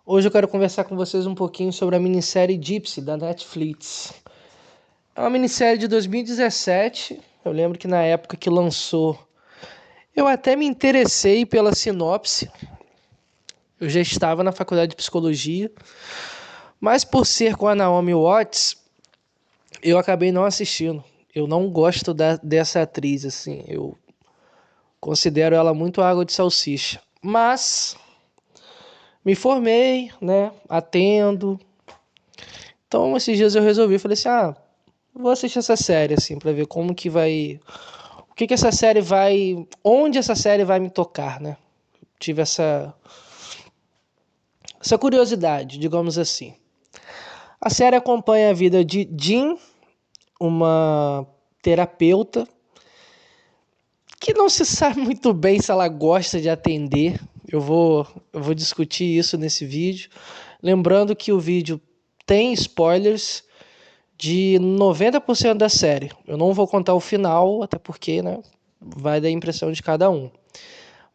Hoje eu quero conversar com vocês um pouquinho sobre a minissérie Gypsy, da Netflix. É uma minissérie de 2017, eu lembro que na época que lançou, eu até me interessei pela sinopse, eu já estava na faculdade de psicologia, mas por ser com a Naomi Watts, eu acabei não assistindo. Eu não gosto dessa atriz, assim, eu considero ela muito água de salsicha. Mas me formei, né, atendo. Então, esses dias eu resolvi, falei assim, vou assistir essa série, assim, pra ver como que vai... O que que essa série vai... Onde essa série vai me tocar, né? Tive essa curiosidade, digamos assim. A série acompanha a vida de Jean, uma terapeuta, que não se sabe muito bem se ela gosta de atender. Eu vou discutir isso nesse vídeo. Lembrando que o vídeo tem spoilers de 90% da série. Eu não vou contar o final, até porque, né, vai dar a impressão de cada um.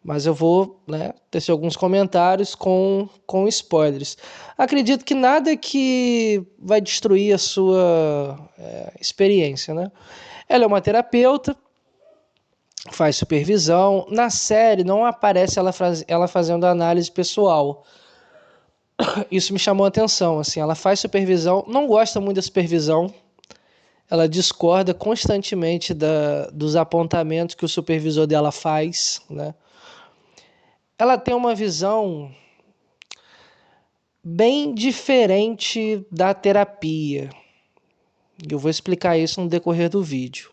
Mas eu vou, né, tecer alguns comentários com spoilers. Acredito que nada que vai destruir a sua experiência, né? Ela é uma terapeuta, faz supervisão. Na série não aparece ela fazendo análise pessoal. Isso me chamou a atenção, assim, ela faz supervisão, não gosta muito da supervisão, ela discorda constantemente dos apontamentos que o supervisor dela faz, né? Ela tem uma visão bem diferente da terapia. Eu vou explicar isso no decorrer do vídeo.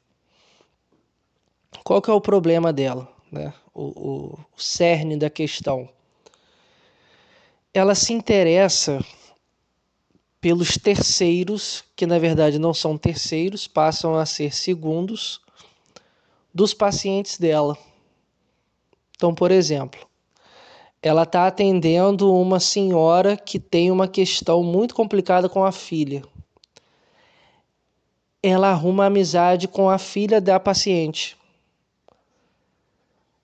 Qual que é o problema dela, né? O cerne da questão. Ela se interessa pelos terceiros, que na verdade não são terceiros, passam a ser segundos dos pacientes dela. Então, por exemplo, ela está atendendo uma senhora que tem uma questão muito complicada com a filha. Ela arruma amizade com a filha da paciente.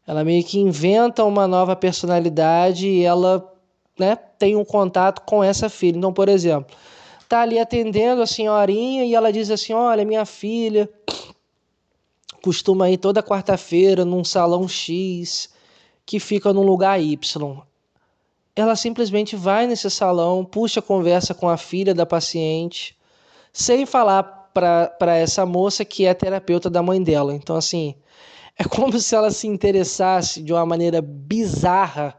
Ela meio que inventa uma nova personalidade e ela, né, tem um contato com essa filha. Então, por exemplo, tá ali atendendo a senhorinha e ela diz assim, olha, minha filha costuma ir toda quarta-feira num salão X que fica num lugar Y. Ela simplesmente vai nesse salão, puxa a conversa com a filha da paciente, sem falar para essa moça que é terapeuta da mãe dela. Então, assim, é como se ela se interessasse de uma maneira bizarra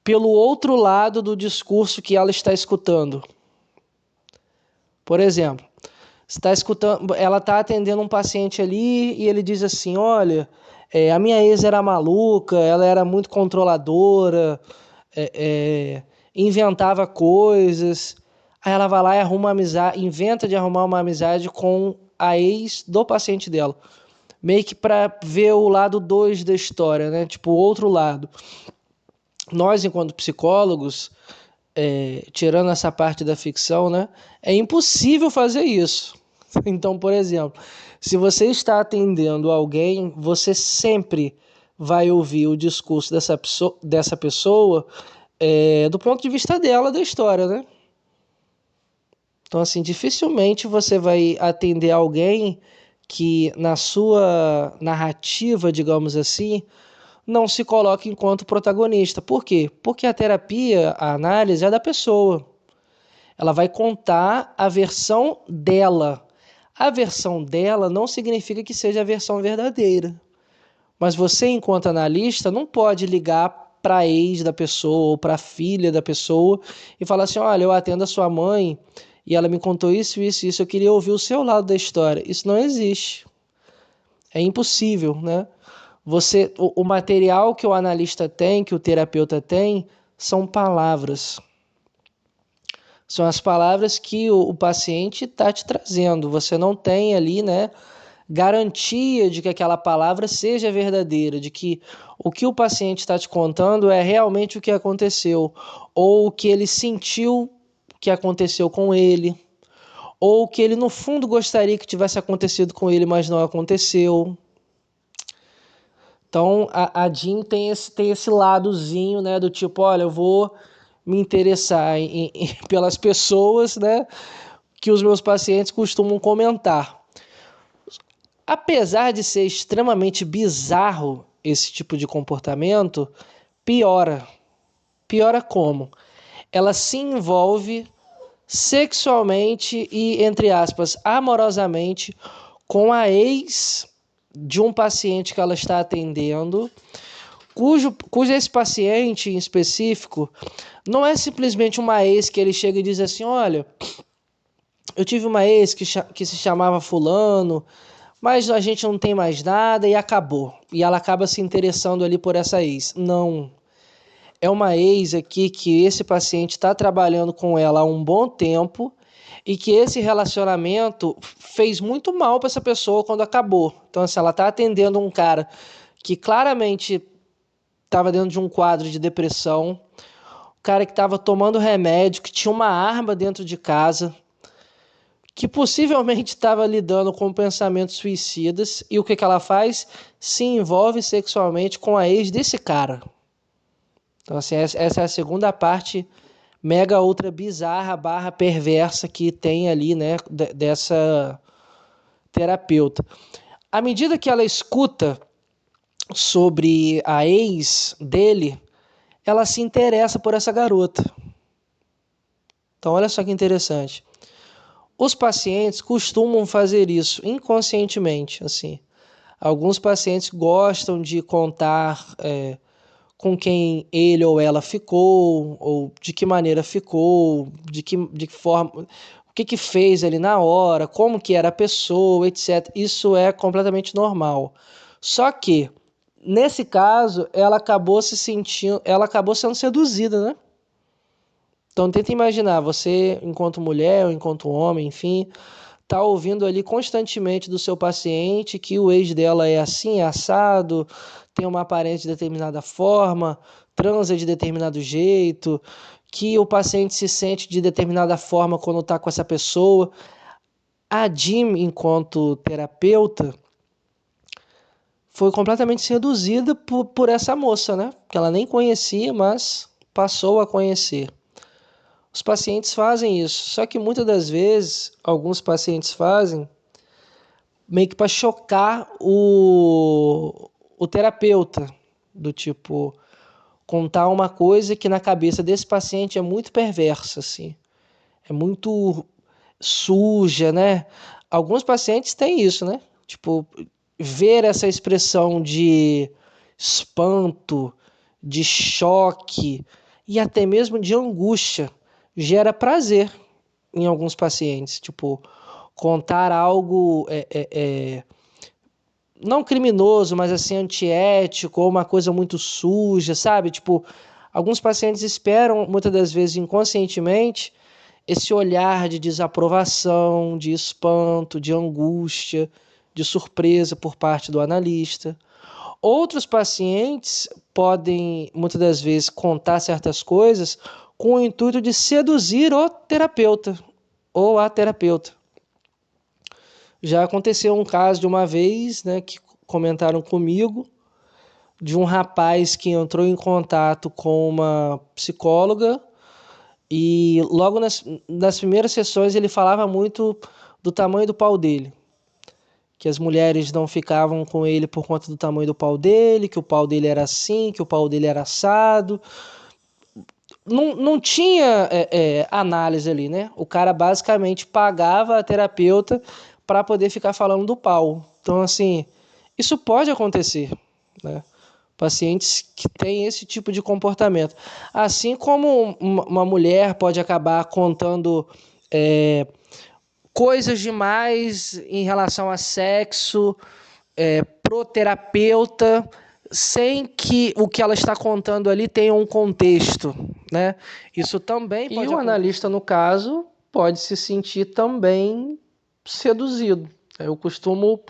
pelo outro lado do discurso que ela está escutando. Por exemplo, está escutando, ela está atendendo um paciente ali e ele diz assim, olha, a minha ex era maluca, ela era muito controladora, inventava coisas. Aí ela vai lá e arruma uma amizade, inventa de arrumar uma amizade com a ex do paciente dela. Meio que para ver o lado 2 da história, né? Tipo, o outro lado. Nós, enquanto psicólogos, tirando essa parte da ficção, né? É impossível fazer isso. Então, por exemplo, se você está atendendo alguém, você sempre vai ouvir o discurso dessa pessoa do ponto de vista dela, da história, né? Então, assim, dificilmente você vai atender alguém que na sua narrativa, digamos assim, não se coloca enquanto protagonista. Por quê? Porque a terapia, a análise é da pessoa. Ela vai contar a versão dela. A versão dela não significa que seja a versão verdadeira. Mas você, enquanto analista, não pode ligar para a ex da pessoa ou para a filha da pessoa e falar assim, olha, eu atendo a sua mãe e ela me contou isso, isso, isso, eu queria ouvir o seu lado da história. Isso não existe. É impossível, né? O material que o analista tem, que o terapeuta tem, são palavras. São as palavras que o paciente está te trazendo. Você não tem ali, né, garantia de que aquela palavra seja verdadeira, de que o que o paciente está te contando é realmente o que aconteceu, ou o que ele sentiu que aconteceu com ele, ou que ele no fundo gostaria que tivesse acontecido com ele, mas não aconteceu. Então a Jean tem esse ladozinho, né, do tipo, olha, me interessar pelas pessoas, né, que os meus pacientes costumam comentar. Apesar de ser extremamente bizarro esse tipo de comportamento, piora. Piora como? Ela se envolve sexualmente e, entre aspas, amorosamente com a ex de um paciente que ela está atendendo, cujo esse paciente em específico não é simplesmente uma ex que ele chega e diz assim, olha, eu tive uma ex que se chamava fulano, mas a gente não tem mais nada e acabou. E ela acaba se interessando ali por essa ex. Não. É uma ex aqui que esse paciente está trabalhando com ela há um bom tempo e que esse relacionamento fez muito mal para essa pessoa quando acabou. Então, assim, ela está atendendo um cara que claramente estava dentro de um quadro de depressão, um cara que estava tomando remédio, que tinha uma arma dentro de casa, que possivelmente estava lidando com pensamentos suicidas, e o que ela faz? Se envolve sexualmente com a ex desse cara. Então, assim, essa é a segunda parte mega ultra bizarra barra perversa que tem ali, né, dessa terapeuta. À medida que ela escuta sobre a ex dele, ela se interessa por essa garota. Então, olha só que interessante. Os pacientes costumam fazer isso inconscientemente, assim. Alguns pacientes gostam de contar com quem ele ou ela ficou, ou de que maneira ficou, de que forma, o que fez ali na hora, como que era a pessoa, etc. Isso é completamente normal. Só que, nesse caso, ela acabou sendo seduzida, né? Então tenta imaginar, você, enquanto mulher ou enquanto homem, enfim, tá ouvindo ali constantemente do seu paciente que o ex dela é assim, é assado, tem uma aparência de determinada forma, transa de determinado jeito, que o paciente se sente de determinada forma quando está com essa pessoa. A Jim, enquanto terapeuta, foi completamente seduzida por essa moça, né? Que ela nem conhecia, mas passou a conhecer. Os pacientes fazem isso, só que muitas das vezes, alguns pacientes fazem meio que para chocar o terapeuta, do tipo, contar uma coisa que na cabeça desse paciente é muito perversa, assim, é muito suja, né? Alguns pacientes têm isso, né? Tipo, ver essa expressão de espanto, de choque e até mesmo de angústia gera prazer em alguns pacientes. Tipo, contar algo não criminoso, mas assim antiético ou uma coisa muito suja, sabe? Tipo, alguns pacientes esperam muitas das vezes inconscientemente esse olhar de desaprovação, de espanto, de angústia, de surpresa por parte do analista. Outros pacientes podem, muitas das vezes, contar certas coisas com o intuito de seduzir o terapeuta ou a terapeuta. Já aconteceu um caso de uma vez, né, que comentaram comigo, de um rapaz que entrou em contato com uma psicóloga e logo nas primeiras sessões ele falava muito do tamanho do pau dele. Que as mulheres não ficavam com ele por conta do tamanho do pau dele, que o pau dele era assim, que o pau dele era assado. Não tinha análise ali, né? O cara basicamente pagava a terapeuta para poder ficar falando do pau. Então, assim, isso pode acontecer, né? Pacientes que têm esse tipo de comportamento. Assim como uma mulher pode acabar contando coisas demais em relação a sexo pro terapeuta, sem que o que ela está contando ali tenha um contexto, né? Isso também pode acontecer. E o analista, no caso, pode se sentir também seduzido. Eu costumo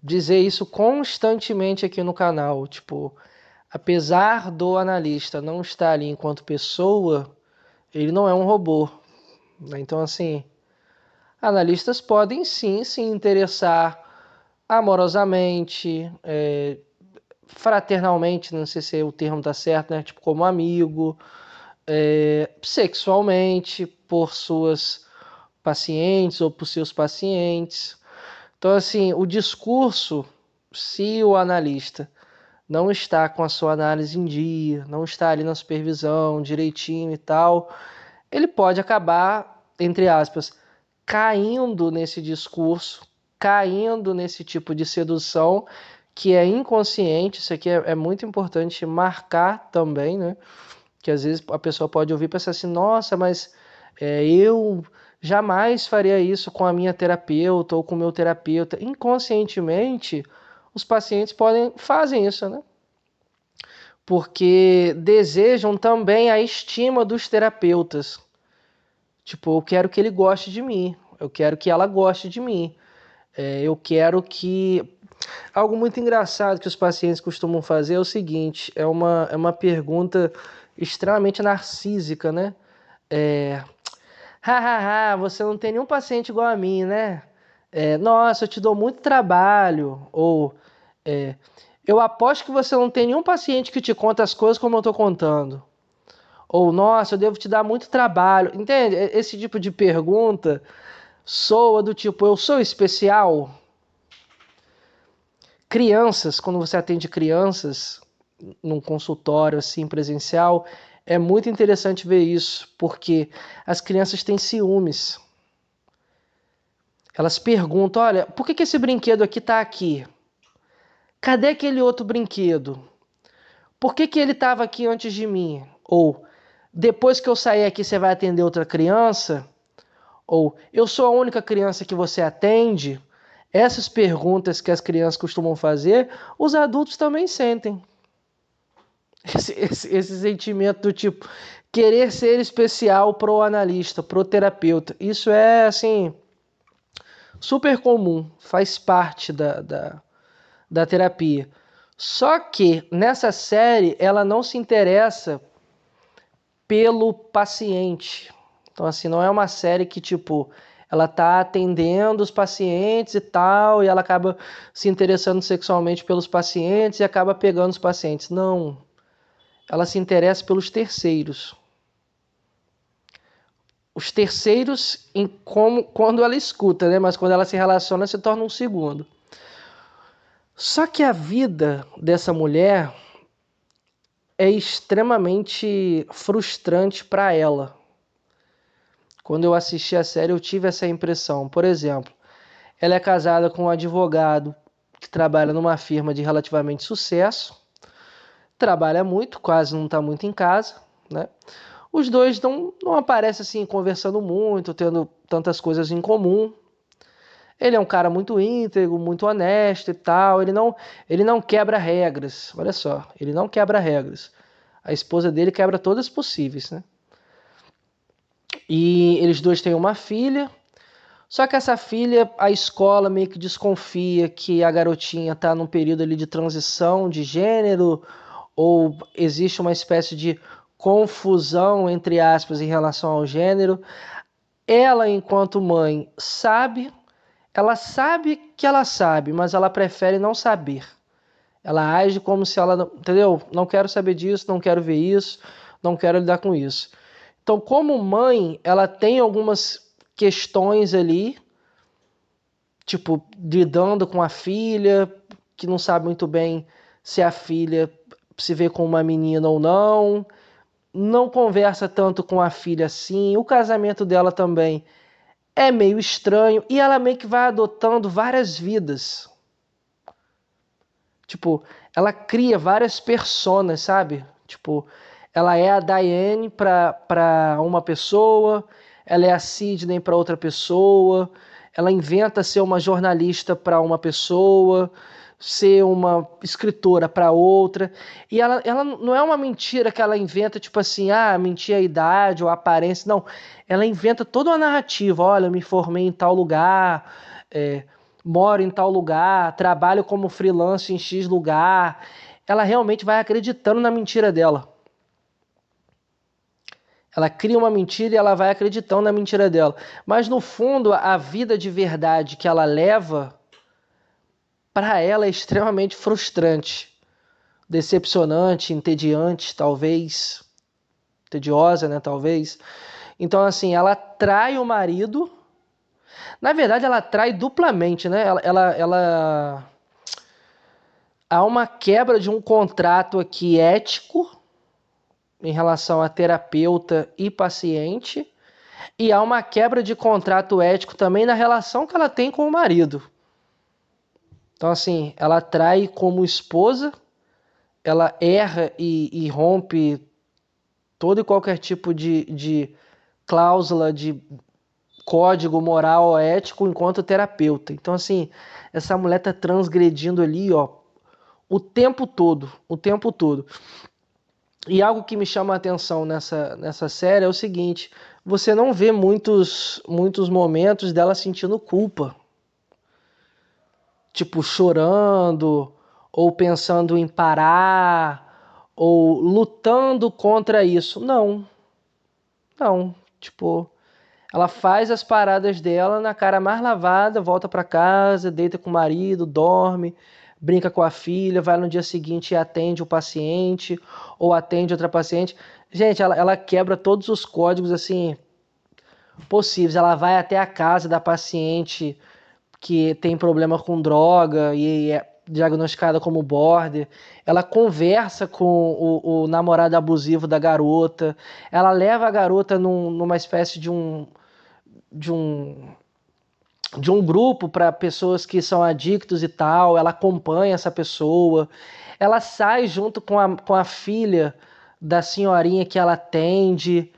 dizer isso constantemente aqui no canal, tipo, apesar do analista não estar ali enquanto pessoa, ele não é um robô, né? Então, assim, analistas podem sim se interessar amorosamente, fraternalmente, não sei se o termo está certo, né? Tipo, como amigo, sexualmente por suas pacientes ou por seus pacientes. Então, assim, o discurso, se o analista não está com a sua análise em dia, não está ali na supervisão direitinho e tal, ele pode acabar, entre aspas, caindo nesse discurso, caindo nesse tipo de sedução que é inconsciente. Isso aqui é muito importante marcar também, né? Que às vezes a pessoa pode ouvir e pensar assim, nossa, mas eu jamais faria isso com a minha terapeuta ou com o meu terapeuta. Inconscientemente, os pacientes fazem isso, né? Porque desejam também a estima dos terapeutas. Tipo, eu quero que ele goste de mim, eu quero que ela goste de mim, eu quero que... Algo muito engraçado que os pacientes costumam fazer é o seguinte, é uma pergunta extremamente narcísica, né? Hahaha, você não tem nenhum paciente igual a mim, né? Nossa, eu te dou muito trabalho. Ou, é, eu aposto que você não tem nenhum paciente que te conta as coisas como eu tô contando. Ou, nossa, eu devo te dar muito trabalho. Entende? Esse tipo de pergunta soa do tipo, eu sou especial? Crianças, quando você atende crianças num consultório assim presencial, é muito interessante ver isso, porque as crianças têm ciúmes. Elas perguntam, olha, por que esse brinquedo aqui está aqui? Cadê aquele outro brinquedo? Por que ele estava aqui antes de mim? Ou, depois que eu sair aqui, você vai atender outra criança? Ou, eu sou a única criança que você atende? Essas perguntas que as crianças costumam fazer, os adultos também sentem. Esse sentimento do tipo, querer ser especial pro analista, pro terapeuta. Isso é, assim, super comum, faz parte da terapia. Só que nessa série ela não se interessa pelo paciente. Então, assim, não é uma série que, tipo, ela tá atendendo os pacientes e tal, e ela acaba se interessando sexualmente pelos pacientes e acaba pegando os pacientes. Não. Ela se interessa pelos terceiros. Os terceiros, quando ela escuta, né? Mas quando ela se relaciona, se torna um segundo. Só que a vida dessa mulher é extremamente frustrante para ela. Quando eu assisti a série, eu tive essa impressão. Por exemplo, ela é casada com um advogado que trabalha numa firma de relativamente sucesso, trabalha muito, quase não está muito em casa, né? Os dois não aparecem assim conversando muito, tendo tantas coisas em comum. Ele é um cara muito íntegro, muito honesto e tal. Ele não quebra regras. Olha só, ele não quebra regras. A esposa dele quebra todas possíveis, né? E eles dois têm uma filha. Só que essa filha, a escola meio que desconfia que a garotinha está num período ali de transição de gênero, ou existe uma espécie de confusão, entre aspas, em relação ao gênero. Ela, enquanto mãe, ela sabe que ela sabe, mas ela prefere não saber. Ela age como se ela, entendeu? Não quero saber disso, não quero ver isso, não quero lidar com isso. Então, como mãe, ela tem algumas questões ali, tipo, lidando com a filha, que não sabe muito bem se a filha se vê como uma menina ou não, não conversa tanto com a filha assim, o casamento dela também é meio estranho e ela meio que vai adotando várias vidas. Tipo, ela cria várias personas, sabe? Tipo, ela é a Diane pra uma pessoa, ela é a Sidney pra outra pessoa, ela inventa ser uma jornalista pra uma pessoa, ser uma escritora pra outra. E ela não é uma mentira que ela inventa, tipo assim, mentir a idade ou a aparência. Não, ela inventa toda uma narrativa. Olha, eu me formei em tal lugar, moro em tal lugar, trabalho como freelance em X lugar. Ela realmente vai acreditando na mentira dela. Ela cria uma mentira e ela vai acreditando na mentira dela. Mas no fundo, a vida de verdade que ela leva, para ela é extremamente frustrante, decepcionante, entediante, talvez. tediosa, né, talvez. Então, assim, ela trai o marido. Na verdade, ela trai duplamente, né? Há uma quebra de um contrato aqui ético em relação a terapeuta e paciente, e há uma quebra de contrato ético também na relação que ela tem com o marido. Então, assim, ela trai como esposa, ela erra e rompe todo e qualquer tipo de cláusula, de código moral ou ético enquanto terapeuta. Então, assim, essa mulher tá transgredindo ali, ó, o tempo todo, o tempo todo. E algo que me chama a atenção nessa série é o seguinte: você não vê muitos momentos dela sentindo culpa, tipo chorando, ou pensando em parar, ou lutando contra isso. Não, não. Tipo, ela faz as paradas dela na cara mais lavada, volta pra casa, deita com o marido, dorme, brinca com a filha, vai no dia seguinte e atende o paciente ou atende outra paciente. Gente, ela quebra todos os códigos assim possíveis. Ela vai até a casa da paciente que tem problema com droga e é diagnosticada como border. Ela conversa com o namorado abusivo da garota. Ela leva a garota numa espécie de um, de um grupo para pessoas que são adictos e tal, ela acompanha essa pessoa, ela sai junto com a filha da senhorinha que ela atende,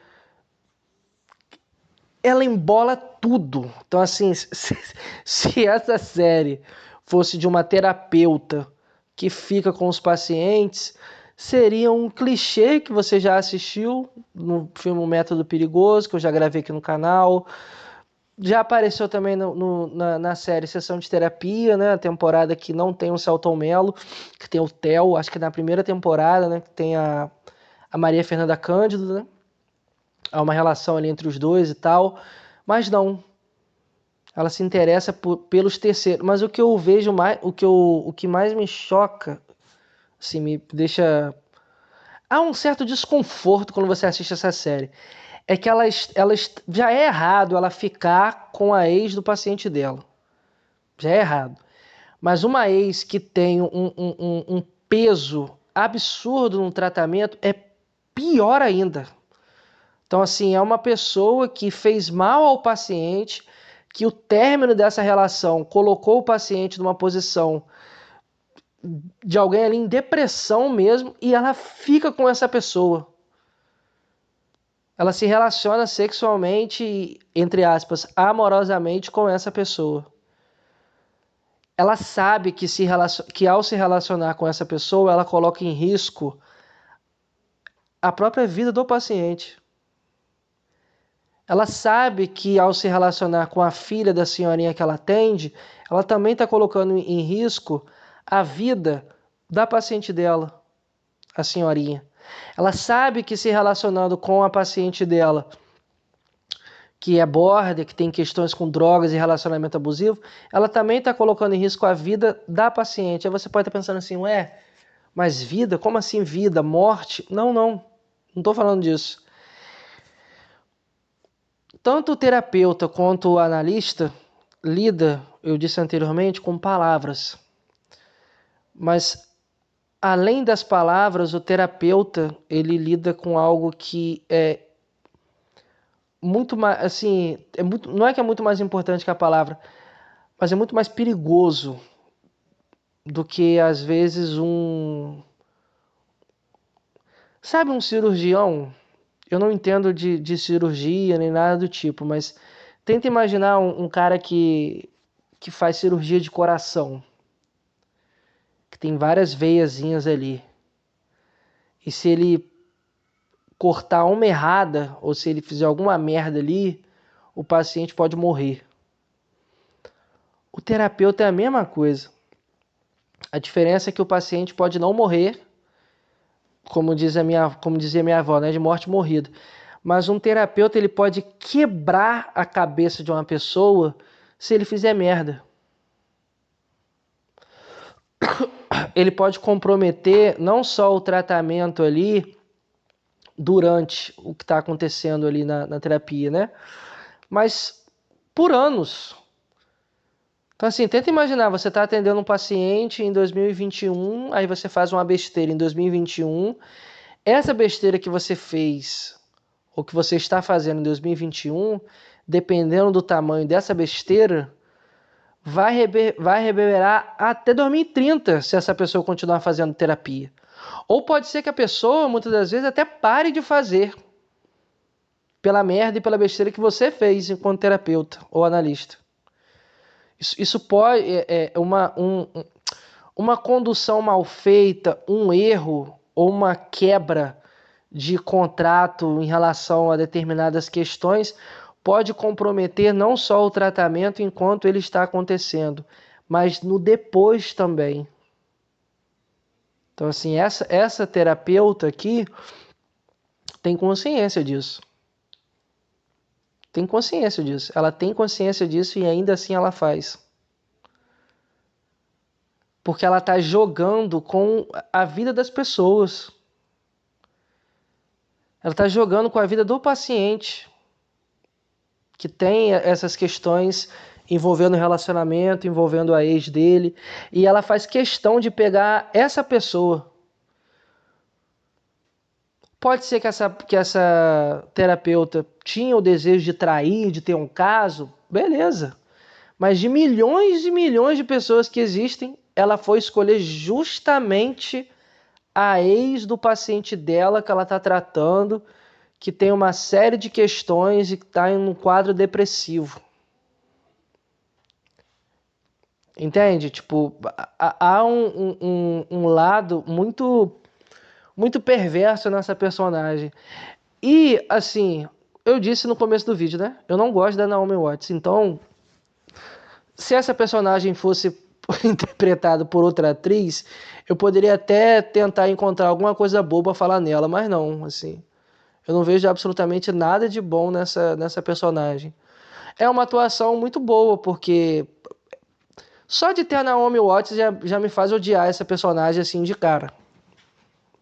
ela embola tudo. Então, assim, se essa série fosse de uma terapeuta que fica com os pacientes, seria um clichê que você já assistiu no filme O Método Perigoso, que eu já gravei aqui no canal. Já apareceu também na série Sessão de Terapia, né? A temporada que não tem o Selton Mello, que tem o Theo, acho que na primeira temporada, né? Que tem a Maria Fernanda Cândido, né? Há uma relação ali entre os dois e tal. Mas não. Ela se interessa pelos terceiros. Mas o que eu vejo mais, o que mais me choca, assim, me deixa. Há um certo desconforto quando você assiste essa série. É que ela já é errado ela ficar com a ex do paciente dela. Já é errado. Mas uma ex que tem um peso absurdo no tratamento é pior ainda. Então, assim, é uma pessoa que fez mal ao paciente, que o término dessa relação colocou o paciente numa posição de alguém ali em depressão mesmo, e ela fica com essa pessoa. Ela se relaciona sexualmente, entre aspas, amorosamente com essa pessoa. Ela sabe que ao se relacionar com essa pessoa, ela coloca em risco a própria vida do paciente. Ela sabe que ao se relacionar com a filha da senhorinha que ela atende, ela também está colocando em risco a vida da paciente dela, a senhorinha. Ela sabe que se relacionando com a paciente dela, que é border, que tem questões com drogas e relacionamento abusivo, ela também está colocando em risco a vida da paciente. Aí você pode estar pensando assim, ué, mas vida? Como assim vida? Morte? Não, não. Não estou falando disso. Tanto o terapeuta quanto o analista lida, eu disse anteriormente, com palavras. Mas além das palavras, o terapeuta ele lida com algo que é muito mais, assim, não é que é muito mais importante que a palavra, mas é muito mais perigoso do que às vezes sabe, um cirurgião. Eu não entendo de cirurgia nem nada do tipo, mas tenta imaginar um cara que faz cirurgia de coração, que tem várias veiazinhas ali. E se ele cortar uma errada, ou se ele fizer alguma merda ali, o paciente pode morrer. O terapeuta é a mesma coisa. A diferença é que o paciente pode não morrer, como dizia minha avó, né, de morte morrida. Mas um terapeuta ele pode quebrar a cabeça de uma pessoa se ele fizer merda. Ele pode comprometer não só o tratamento ali, durante o que está acontecendo ali na terapia, né? Mas por anos. Então, assim, tenta imaginar, você está atendendo um paciente em 2021, aí você faz uma besteira em 2021. Essa besteira que você fez, ou que você está fazendo em 2021, dependendo do tamanho dessa besteira, vai reverberar até 2030 se essa pessoa continuar fazendo terapia. Ou pode ser que a pessoa, muitas das vezes, até pare de fazer pela merda e pela besteira que você fez enquanto terapeuta ou analista. Isso pode... uma condução mal feita, um erro ou uma quebra de contrato em relação a determinadas questões pode comprometer não só o tratamento enquanto ele está acontecendo, mas no depois também. Então, assim, essa terapeuta aqui tem consciência disso. Tem consciência disso. Ela tem consciência disso e ainda assim ela faz. Porque ela está jogando com a vida das pessoas. Ela está jogando com a vida do paciente, que tem essas questões envolvendo o relacionamento, envolvendo a ex dele, e ela faz questão de pegar essa pessoa. Pode ser que essa terapeuta tinha o desejo de trair, de ter um caso, beleza. Mas de milhões e milhões de pessoas que existem, ela foi escolher justamente a ex do paciente dela que ela está tratando, que tem uma série de questões e que está em um quadro depressivo. Entende? Tipo, há um lado muito perverso nessa personagem. E, assim, eu disse no começo do vídeo, né? Eu não gosto da Naomi Watts. Então, se essa personagem fosse interpretada por outra atriz, eu poderia até tentar encontrar alguma coisa boa pra falar nela, mas não, assim. Eu não vejo absolutamente nada de bom nessa personagem. É uma atuação muito boa, porque só de ter a Naomi Watts já me faz odiar essa personagem assim de cara.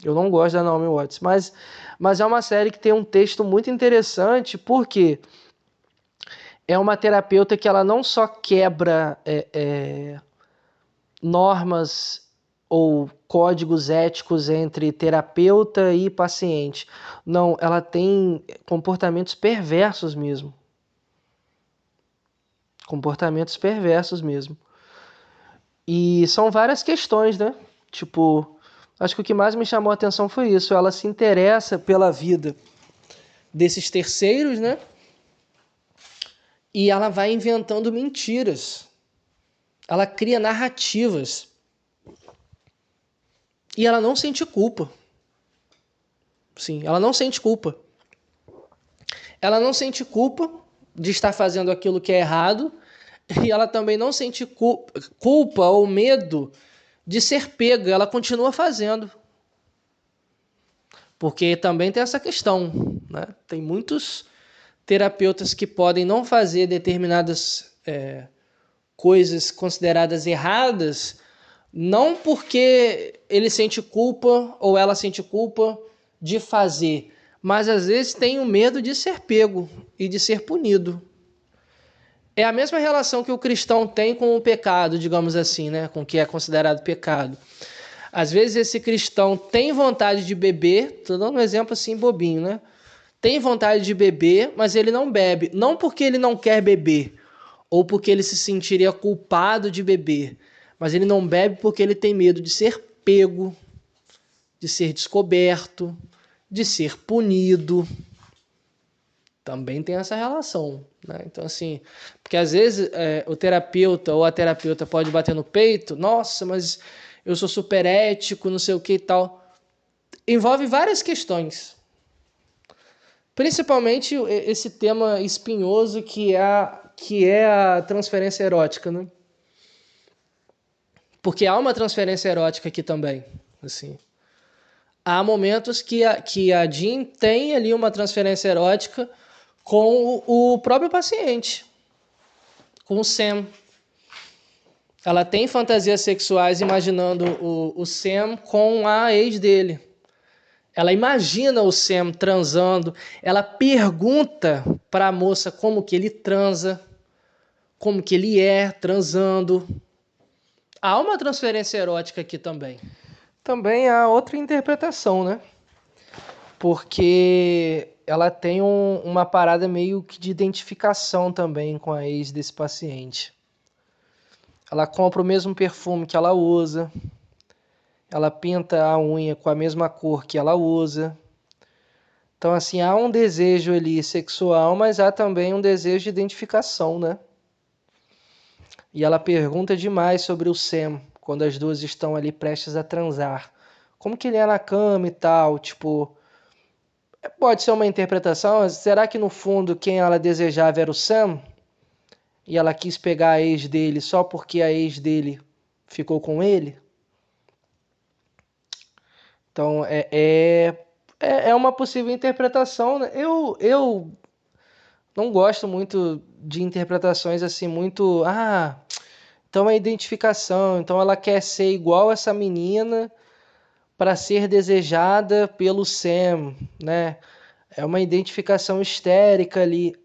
Eu não gosto da Naomi Watts, mas é uma série que tem um texto muito interessante, porque é uma terapeuta que ela não só quebra normas ou códigos éticos entre terapeuta e paciente. Não, ela tem comportamentos perversos mesmo. Comportamentos perversos mesmo. E são várias questões, né? Tipo, acho que o que mais me chamou a atenção foi isso. Ela se interessa pela vida desses terceiros, né? E ela vai inventando mentiras. Ela cria narrativas. E ela não sente culpa. Sim, ela não sente culpa. Ela não sente culpa de estar fazendo aquilo que é errado. E ela também não sente culpa ou medo de ser pega. Ela continua fazendo. Porque também tem essa questão, né? Tem muitos terapeutas que podem não fazer determinadas coisas consideradas erradas, não porque ele sente culpa ou ela sente culpa de fazer, mas às vezes tem o medo de ser pego e de ser punido. É a mesma relação que o cristão tem com o pecado, digamos assim, né? Com o que é considerado pecado. Às vezes esse cristão tem vontade de beber, estou dando um exemplo assim bobinho, né? Tem vontade de beber, mas ele não bebe. Não porque ele não quer beber, ou porque ele se sentiria culpado de beber, mas ele não bebe porque ele tem medo de ser pego, de ser descoberto, de ser punido. Também tem essa relação, né? Então, assim, porque às vezes o terapeuta ou a terapeuta pode bater no peito, nossa, mas eu sou super ético, não sei o que e tal. Envolve várias questões. Principalmente esse tema espinhoso que é a transferência erótica, né? Porque há uma transferência erótica aqui também, assim. Há momentos que a Jean tem ali uma transferência erótica com o próprio paciente, com o Sam. Ela tem fantasias sexuais imaginando o Sam com a ex dele. Ela imagina o Sam transando, ela pergunta para a moça como que ele transa, como que ele é transando. Há uma transferência erótica aqui também. Também há outra interpretação, né? Porque ela tem uma parada meio que de identificação também com a ex desse paciente. Ela compra o mesmo perfume que ela usa, ela pinta a unha com a mesma cor que ela usa. Então, assim, há um desejo ali sexual, mas há também um desejo de identificação, né? E ela pergunta demais sobre o Sam, quando as duas estão ali prestes a transar. Como que ele é na cama e tal, tipo... Pode ser uma interpretação, será que no fundo quem ela desejava era o Sam? E ela quis pegar a ex dele só porque a ex dele ficou com ele? Então, é uma possível interpretação, né? Eu não gosto muito de interpretações assim, muito... Ah, então é identificação, então ela quer ser igual essa menina para ser desejada pelo Sam, né? É uma identificação histérica ali.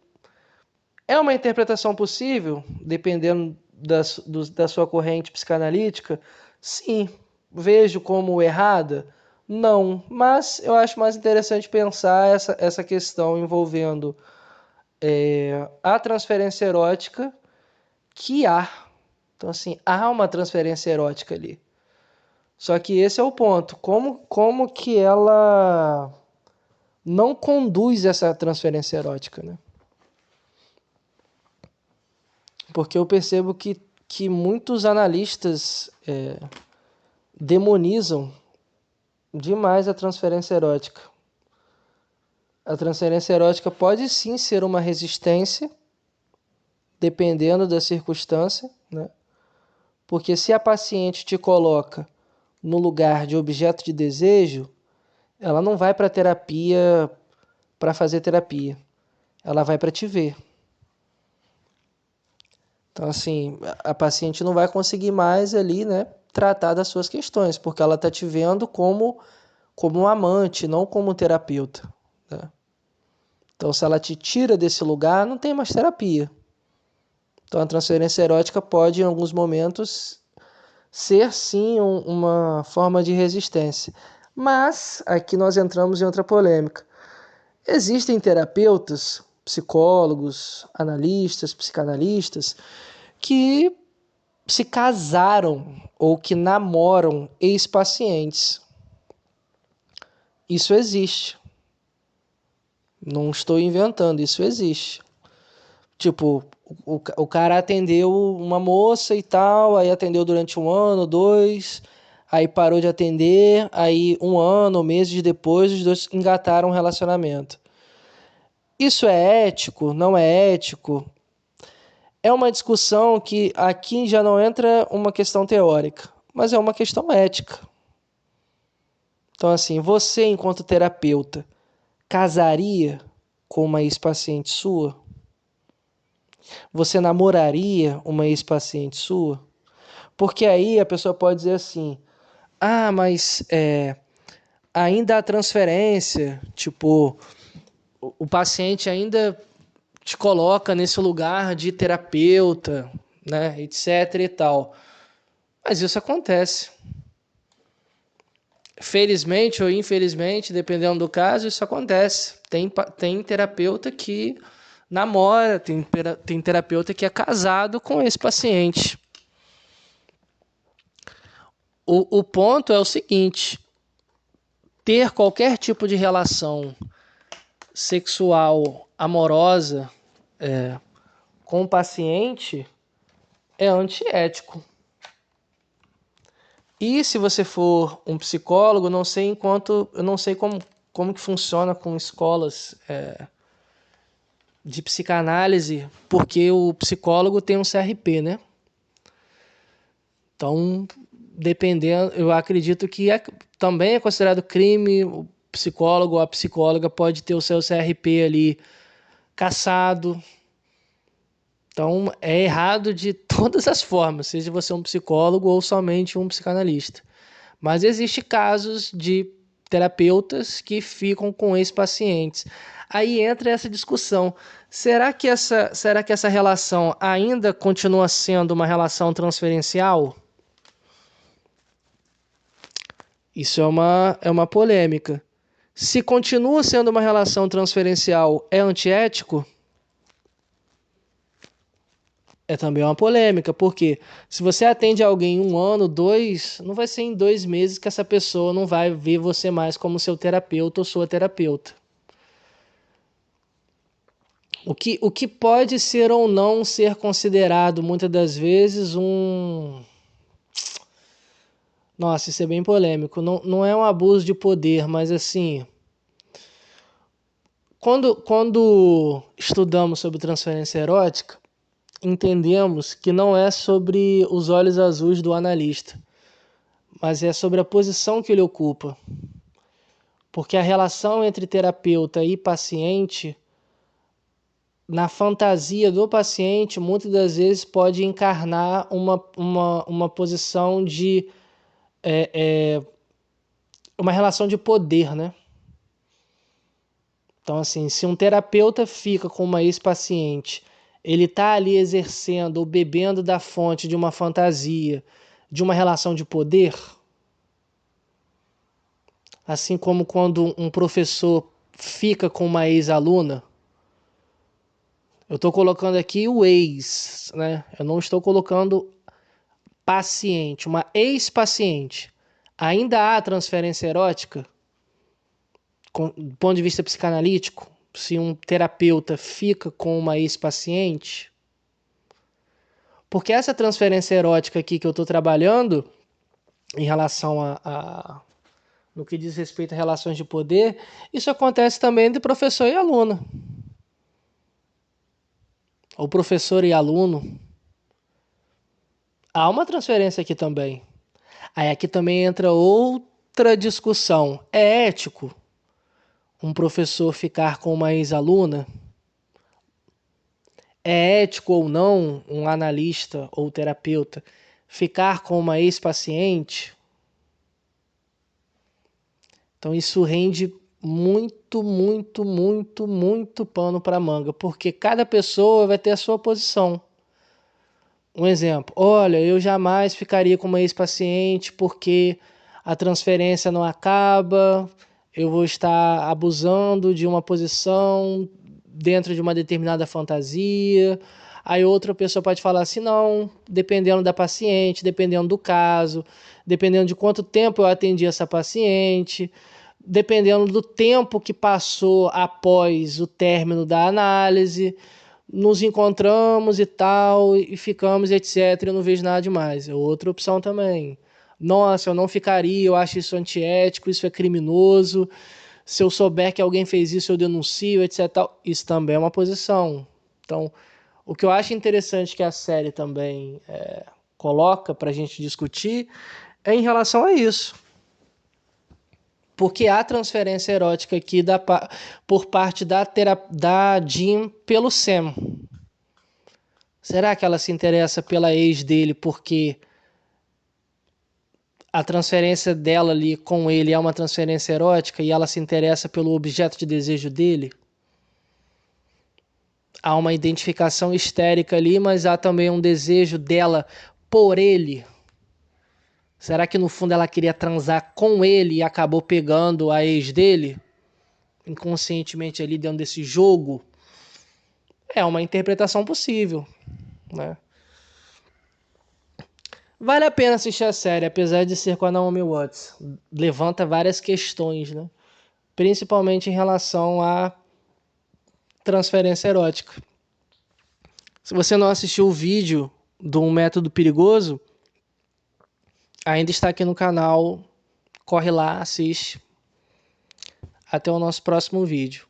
É uma interpretação possível, dependendo da sua corrente psicanalítica? Sim. Vejo como errada? Não. Mas eu acho mais interessante pensar essa questão envolvendo a transferência erótica que há. Então, assim, há uma transferência erótica ali. Só que esse é o ponto. Como que ela não conduz essa transferência erótica, né? Porque eu percebo que muitos analistas demonizam demais a transferência erótica. A transferência erótica pode sim ser uma resistência, dependendo da circunstância, né? Porque se a paciente te coloca no lugar de objeto de desejo, ela não vai para terapia para fazer terapia. Ela vai para te ver. Então, assim, a paciente não vai conseguir mais ali, né, tratar das suas questões, porque ela está te vendo como um amante, não como um terapeuta, né? Então, se ela te tira desse lugar, não tem mais terapia. Então, a transferência erótica pode, em alguns momentos, ser sim uma forma de resistência. Mas, aqui nós entramos em outra polêmica. Existem terapeutas, psicólogos, analistas, psicanalistas, que se casaram ou que namoram ex-pacientes. Isso existe. Não estou inventando, isso existe. Tipo, o cara atendeu uma moça e tal, aí atendeu durante 1 ano, 2, aí parou de atender, aí 1 ano, meses depois, os dois engataram um relacionamento. Isso é ético? Não é ético? É uma discussão que aqui já não entra uma questão teórica, mas é uma questão ética. Então, assim, você, enquanto terapeuta, casaria com uma ex-paciente sua? Você namoraria uma ex-paciente sua? Porque aí a pessoa pode dizer assim, ah, mas ainda há transferência, tipo, o paciente ainda te coloca nesse lugar de terapeuta, né, etc e tal. Mas isso acontece. Felizmente ou infelizmente, dependendo do caso, isso acontece. Tem terapeuta que namora, tem terapeuta que é casado com esse paciente. O ponto é o seguinte: ter qualquer tipo de relação sexual amorosa com o paciente é antiético. E se você for um psicólogo, eu não sei como que funciona com escolas de psicanálise, porque o psicólogo tem um CRP, né? Então, dependendo, eu acredito que também é considerado crime, o psicólogo ou a psicóloga pode ter o seu CRP ali cassado. Então, é errado de todas as formas, seja você um psicólogo ou somente um psicanalista. Mas existe casos de terapeutas que ficam com ex-pacientes. Aí entra essa discussão. Será que essa relação ainda continua sendo uma relação transferencial? Isso é uma polêmica. Se continua sendo uma relação transferencial, é antiético? É também uma polêmica, porque se você atende alguém 1 ano, 2, não vai ser em 2 meses que essa pessoa não vai ver você mais como seu terapeuta ou sua terapeuta. O que pode ser ou não ser considerado, muitas das vezes, um... Nossa, isso é bem polêmico. Não é um abuso de poder, mas assim... Quando estudamos sobre transferência erótica, entendemos que não é sobre os olhos azuis do analista, mas é sobre a posição que ele ocupa. Porque a relação entre terapeuta e paciente, na fantasia do paciente, muitas das vezes pode encarnar uma posição de... uma relação de poder, né? Então, assim, se um terapeuta fica com uma ex-paciente, ele está ali exercendo ou bebendo da fonte de uma fantasia, de uma relação de poder, assim como quando um professor fica com uma ex-aluna. Eu estou colocando aqui o ex, né? Eu não estou colocando paciente, uma ex-paciente. Ainda há transferência erótica? Do ponto de vista psicanalítico, se um terapeuta fica com uma ex-paciente, porque essa transferência erótica aqui que eu estou trabalhando, em relação no que diz respeito a relações de poder, isso acontece também entre professor e aluno. Ou professor e aluno. Há uma transferência aqui também. Aí aqui também entra outra discussão. É ético um professor ficar com uma ex-aluna? É ético ou não um analista ou terapeuta ficar com uma ex-paciente? Então isso rende muito, muito, muito, muito pano para manga, porque cada pessoa vai ter a sua posição. Um exemplo, olha, eu jamais ficaria com uma ex-paciente porque a transferência não acaba, eu vou estar abusando de uma posição dentro de uma determinada fantasia. Aí outra pessoa pode falar assim, não, dependendo da paciente, dependendo do caso, dependendo de quanto tempo eu atendi essa paciente, dependendo do tempo que passou após o término da análise, nos encontramos e tal, e ficamos, etc. Eu não vejo nada demais. É outra opção também. Nossa, eu não ficaria, eu acho isso antiético, isso é criminoso. Se eu souber que alguém fez isso, eu denuncio, etc. Isso também é uma posição. Então, o que eu acho interessante que a série também coloca para a gente discutir é em relação a isso. Porque há transferência erótica aqui por parte da Jean pelo Sam. Será que ela se interessa pela ex dele porque a transferência dela ali com ele é uma transferência erótica e ela se interessa pelo objeto de desejo dele? Há uma identificação histérica ali, mas há também um desejo dela por ele. Será que no fundo ela queria transar com ele e acabou pegando a ex dele? Inconscientemente ali dentro desse jogo? É uma interpretação possível, né? Vale a pena assistir a série, apesar de ser com a Naomi Watts. Levanta várias questões, né? Principalmente em relação à transferência erótica. Se você não assistiu o vídeo do Método Perigoso, ainda está aqui no canal. Corre lá, assiste. Até o nosso próximo vídeo.